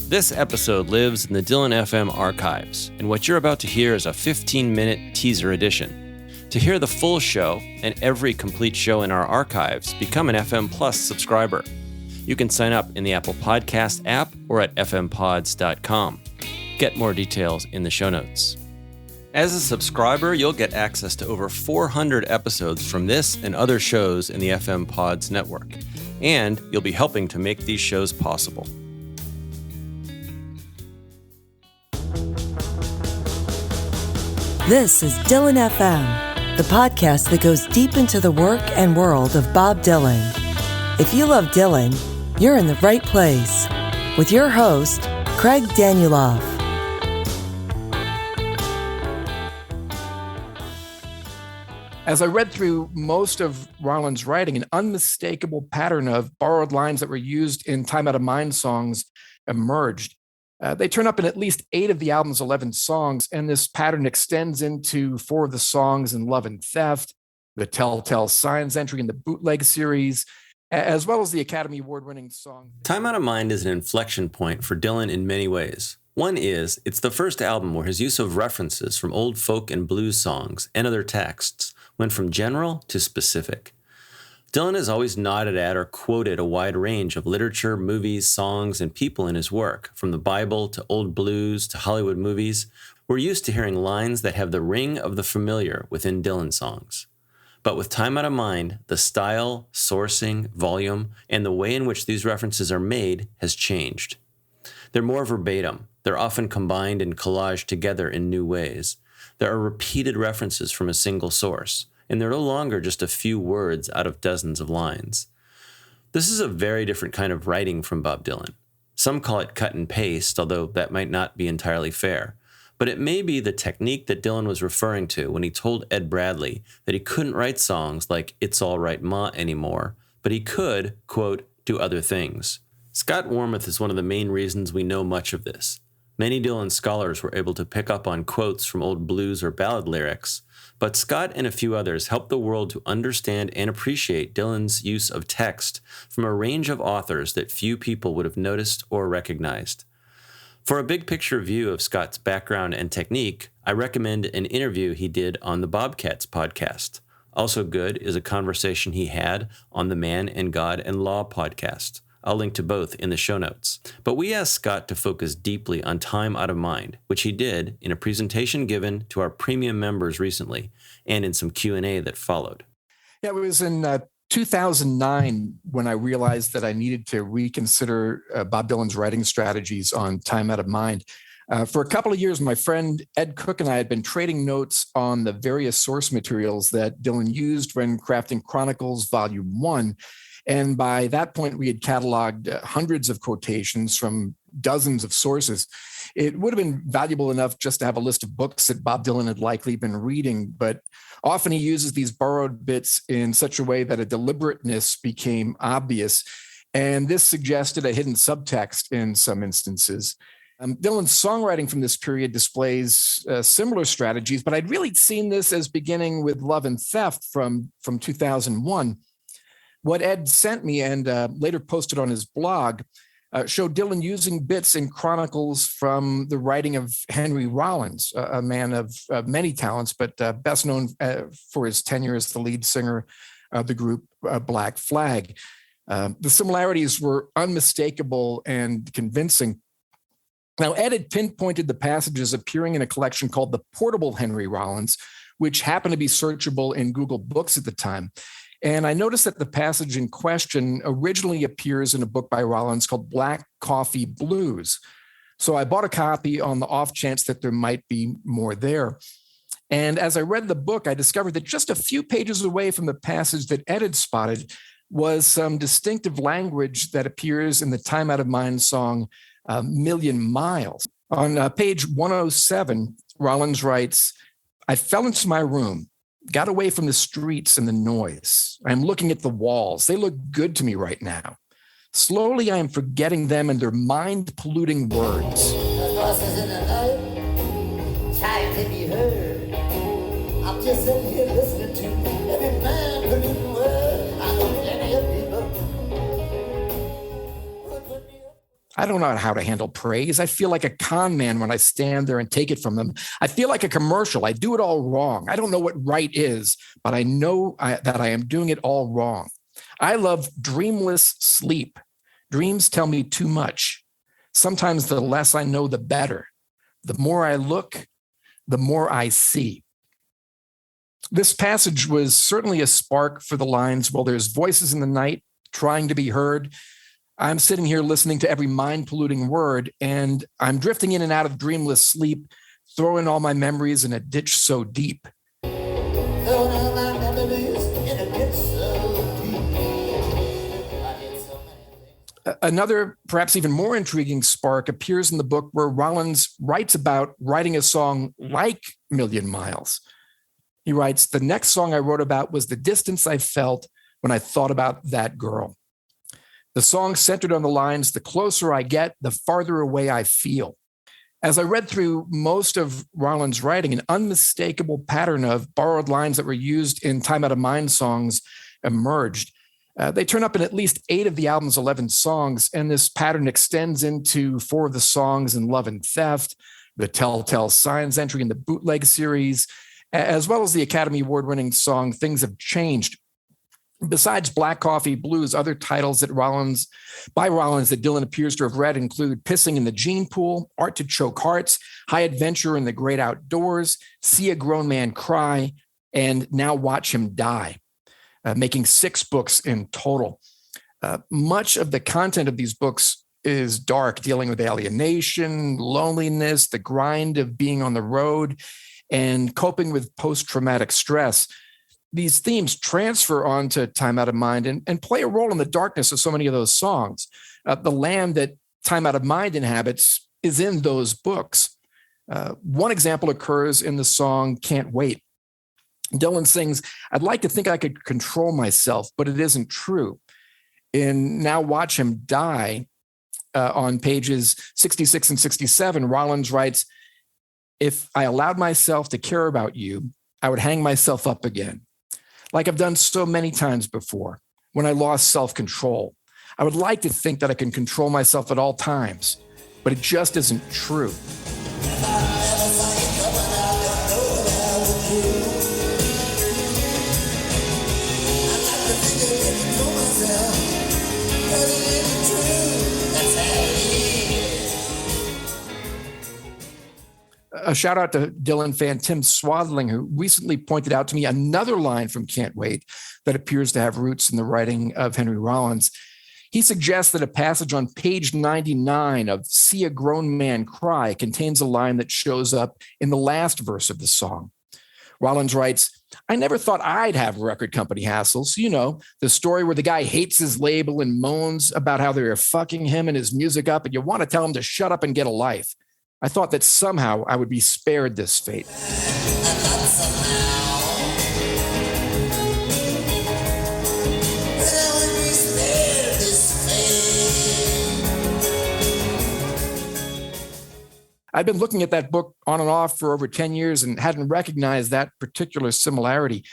This episode lives in the Dylan FM archives, and what you're about to hear is a 15-minute teaser edition. To hear the full show and every complete show in our archives, become an FM Plus subscriber. You can sign up in the Apple Podcast app or at fmpods.com. Get more details in the show notes. As a subscriber, you'll get access to over 400 episodes from this and other shows in the FM Pods network, and you'll be helping to make these shows possible. This is Dylan FM, the podcast that goes deep into the work and world of Bob Dylan. If you love Dylan, you're in the right place. With your host, Craig Danieloff. As I read through most of Rollins' writing, an unmistakable pattern of borrowed lines that were used in Time Out of Mind songs emerged. They turn up in at least 8 of the album's 11 songs, and this pattern extends into 4 of the songs in Love and Theft, the Telltale Signs entry in the Bootleg series, as well as the Academy Award-winning song. Time Out of Mind is an inflection point for Dylan in many ways. One is, it's the first album where his use of references from old folk and blues songs and other texts went from general to specific. Dylan has always nodded at or quoted a wide range of literature, movies, songs, and people in his work, from the Bible to old blues to Hollywood movies. We're used to hearing lines that have the ring of the familiar within Dylan songs. But with Time Out of Mind, the style, sourcing, volume, and the way in which these references are made has changed. They're more verbatim. They're often combined and collaged together in new ways. There are repeated references from a single source, and they're no longer just a few words out of dozens of lines. This is a very different kind of writing from Bob Dylan. Some call it cut and paste, although that might not be entirely fair. But it may be the technique that Dylan was referring to when he told Ed Bradley that he couldn't write songs like It's All Right Ma anymore, but he could, quote, do other things. Scott Warmuth is one of the main reasons we know much of this. Many Dylan scholars were able to pick up on quotes from old blues or ballad lyrics, but Scott and a few others helped the world to understand and appreciate Dylan's use of text from a range of authors that few people would have noticed or recognized. For a big picture view of Scott's background and technique, I recommend an interview he did on the Bobcats podcast. Also good is a conversation he had on the Man and God and Law podcast. I'll link to both in the show notes. But we asked Scott to focus deeply on Time Out of Mind, which he did in a presentation given to our premium members recently and in some Q&A that followed. Yeah, it was in 2009 when I realized that I needed to reconsider Bob Dylan's writing strategies on Time Out of Mind. For a couple of years, my friend Ed Cook and I had been trading notes on the various source materials that Dylan used when crafting Chronicles Volume 1. And by that point, we had cataloged hundreds of quotations from dozens of sources. It would have been valuable enough just to have a list of books that Bob Dylan had likely been reading, but often he uses these borrowed bits in such a way that a deliberateness became obvious, and this suggested a hidden subtext in some instances. Dylan's songwriting from this period displays similar strategies, but I'd really seen this as beginning with Love and Theft from 2001. What Ed sent me and later posted on his blog showed Dylan using bits in Chronicles from the writing of Henry Rollins, a man of many talents, but best known for his tenure as the lead singer of the group Black Flag. The similarities were unmistakable and convincing. Now, Ed had pinpointed the passages appearing in a collection called The Portable Henry Rollins, which happened to be searchable in Google Books at the time. And I noticed that the passage in question originally appears in a book by Rollins called Black Coffee Blues. So I bought a copy on the off chance that there might be more there. And as I read the book, I discovered that just a few pages away from the passage that Ed had spotted was some distinctive language that appears in the Time Out of Mind song, Million Miles. On page 107, Rollins writes, I fell into my room, got away from the streets and the noise. I'm looking at the walls. They look good to me right now. Slowly, I am forgetting them and their mind-polluting words. Voices in the night, time to be heard. I'm just sitting here listening to every man-polluting word. I know plenty of people. I don't know how to handle praise. I feel like a con man when I stand there and take it from them. I feel like a commercial. I do it all wrong. I don't know what right is, but I know that I am doing it all wrong. I love dreamless sleep. Dreams tell me too much. Sometimes the less I know, the better. The more I look, the more I see. This passage was certainly a spark for the lines, "Well, there's voices in the night trying to be heard. I'm sitting here listening to every mind-polluting word, and I'm drifting in and out of dreamless sleep, throwing all my memories in a ditch so deep." Throwing all my memories in a ditch so deep. I did so many things. Another, perhaps even more intriguing spark appears in the book where Rollins writes about writing a song like Million Miles. He writes, "The next song I wrote about was the distance I felt when I thought about that girl. The song centered on the lines, 'The closer I get, the farther away I feel.' As I read through most of Rollins' writing, an unmistakable pattern of borrowed lines that were used in Time Out of Mind songs emerged. They turn up in at least 8 of the album's 11 songs, and this pattern extends into 4 of the songs in Love and Theft, the Telltale Signs entry in the Bootleg series, as well as the Academy Award-winning song Things Have Changed. Besides Black Coffee Blues, other titles by Rollins that Dylan appears to have read include Pissing in the Gene Pool, Art to Choke Hearts, High Adventure in the Great Outdoors, See a Grown Man Cry, and Now Watch Him Die, making 6 books in total. Much of the content of these books is dark, dealing with alienation, loneliness, the grind of being on the road, and coping with post-traumatic stress. These themes transfer onto Time Out of Mind and play a role in the darkness of so many of those songs. The land that Time Out of Mind inhabits is in those books. One example occurs in the song Can't Wait. Dylan sings, "I'd like to think I could control myself, but it isn't true." In Now Watch Him Die, on pages 66 and 67, Rollins writes, "If I allowed myself to care about you, I would hang myself up again, like I've done so many times before, when I lost self-control. I would like to think that I can control myself at all times, but it just isn't true." A shout out to Dylan fan Tim Swaddling, who recently pointed out to me another line from Can't Wait that appears to have roots in the writing of Henry Rollins. He suggests that a passage on page 99 of See a Grown Man Cry contains a line that shows up in the last verse of the song. Rollins writes, "I never thought I'd have record company hassles. You know, the story where the guy hates his label and moans about how they're fucking him and his music up, and you want to tell him to shut up and get a life. I thought that somehow I would be spared this fate." I'd been looking at that book on and off for over 10 years and hadn't recognized that particular similarity.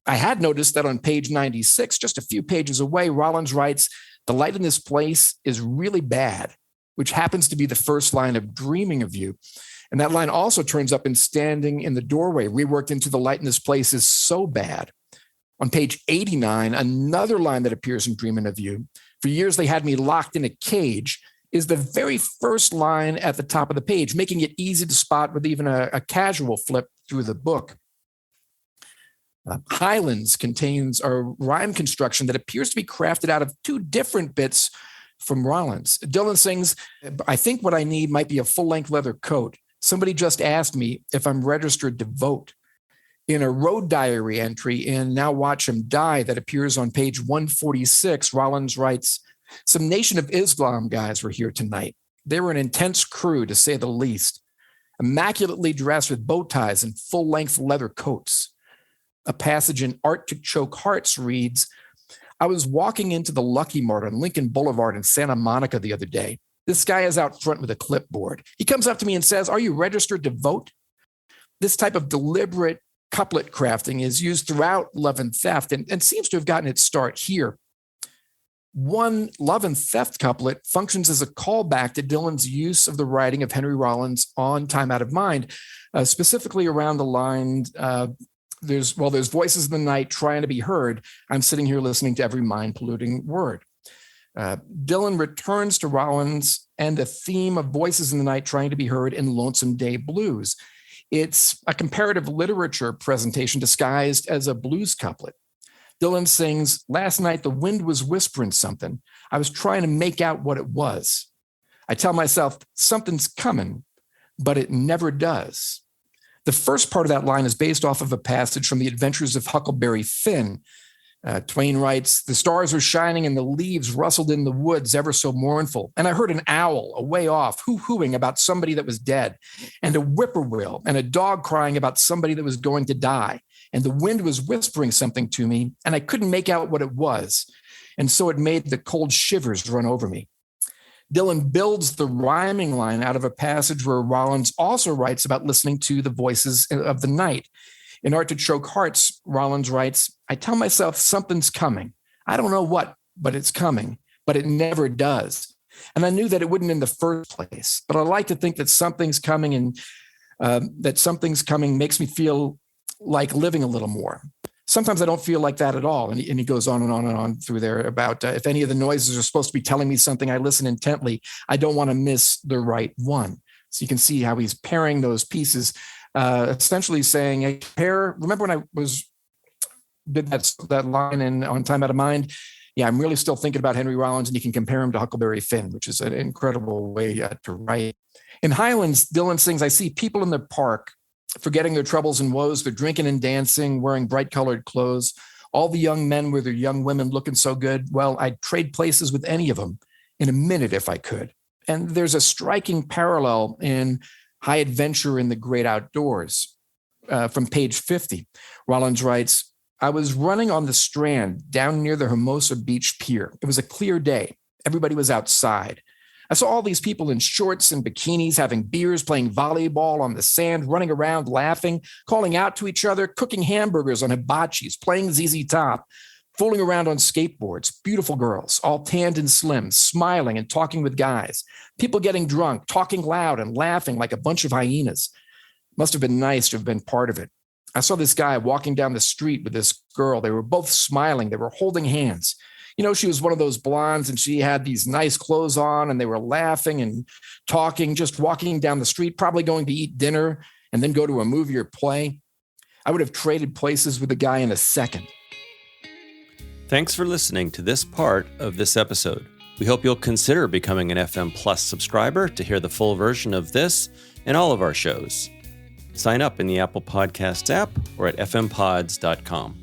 I had noticed that on page 96, just a few pages away, Rollins writes, "The light in this place is really bad," which happens to be the first line of Dreaming of You. And that line also turns up in Standing in the Doorway, reworked into "The light in this place is so bad." On page 89, another line that appears in Dreaming of You, "For years they had me locked in a cage," is the very first line at the top of the page, making it easy to spot with even a casual flip through the book. Highlands contains a rhyme construction that appears to be crafted out of 2 different bits from Rollins. Dylan sings, "I think what I need might be a full-length leather coat. Somebody just asked me if I'm registered to vote." In a road diary entry in Now Watch Him Die that appears on page 146, Rollins writes, "Some Nation of Islam guys were here tonight. They were an intense crew, to say the least. Immaculately dressed with bow ties and full-length leather coats." A passage in Art to Choke Hearts reads, "I was walking into the Lucky Mart on Lincoln Boulevard in Santa Monica the other day. This guy is out front with a clipboard. He comes up to me and says, 'Are you registered to vote?' This type of deliberate couplet crafting is used throughout Love and Theft and seems to have gotten its start here. One Love and Theft couplet functions as a callback to Dylan's use of the writing of Henry Rollins on Time Out of Mind, specifically around the line, there's voices in the night trying to be heard. I'm sitting here listening to every mind-polluting word. Dylan returns to Rollins and the theme of voices in the night trying to be heard in Lonesome Day Blues. It's a comparative literature presentation disguised as a blues couplet. Dylan sings, "Last night the wind was whispering something. I was trying to make out what it was. I tell myself something's coming, but it never does." The first part of that line is based off of a passage from The Adventures of Huckleberry Finn. Twain writes, "The stars were shining and the leaves rustled in the woods ever so mournful. And I heard an owl a way off hoo-hooing about somebody that was dead, and a whippoorwill and a dog crying about somebody that was going to die. And the wind was whispering something to me, and I couldn't make out what it was. And so it made the cold shivers run over me." Dylan builds the rhyming line out of a passage where Rollins also writes about listening to the voices of the night. In Artichoke Hearts, Rollins writes, "I tell myself something's coming. I don't know what, but it's coming, but it never does. And I knew that it wouldn't in the first place, but I like to think that something's coming, and that something's coming makes me feel like living a little more. Sometimes I don't feel like that at all." And he goes on and on and on through there about if any of the noises are supposed to be telling me something, I listen intently. I don't want to miss the right one. So you can see how he's pairing those pieces, essentially saying, remember when I did that line on Time Out of Mind? Yeah, I'm really still thinking about Henry Rollins, and you can compare him to Huckleberry Finn, which is an incredible way to write. In Highlands, Dylan sings, "I see people in the park forgetting their troubles and woes. They're drinking and dancing, wearing bright colored clothes. All the young men with their young women looking so good. Well, I'd trade places with any of them in a minute if I could." And there's a striking parallel in High Adventure in the Great Outdoors from page 50. Rollins writes, "I was running on the Strand down near the Hermosa Beach Pier. It was a clear day. Everybody was outside. I saw all these people in shorts and bikinis having beers, playing volleyball on the sand, running around, laughing, calling out to each other, cooking hamburgers on hibachis, playing ZZ Top, fooling around on skateboards, beautiful girls, all tanned and slim, smiling and talking with guys, people getting drunk, talking loud and laughing like a bunch of hyenas. Must have been nice to have been part of it. I saw this guy walking down the street with this girl. They were both smiling. They were holding hands. You know, she was one of those blondes and she had these nice clothes on, and they were laughing and talking, just walking down the street, probably going to eat dinner and then go to a movie or play. I would have traded places with the guy in a second." Thanks for listening to this part of this episode. We hope you'll consider becoming an FM Plus subscriber to hear the full version of this and all of our shows. Sign up in the Apple Podcasts app or at fmpods.com.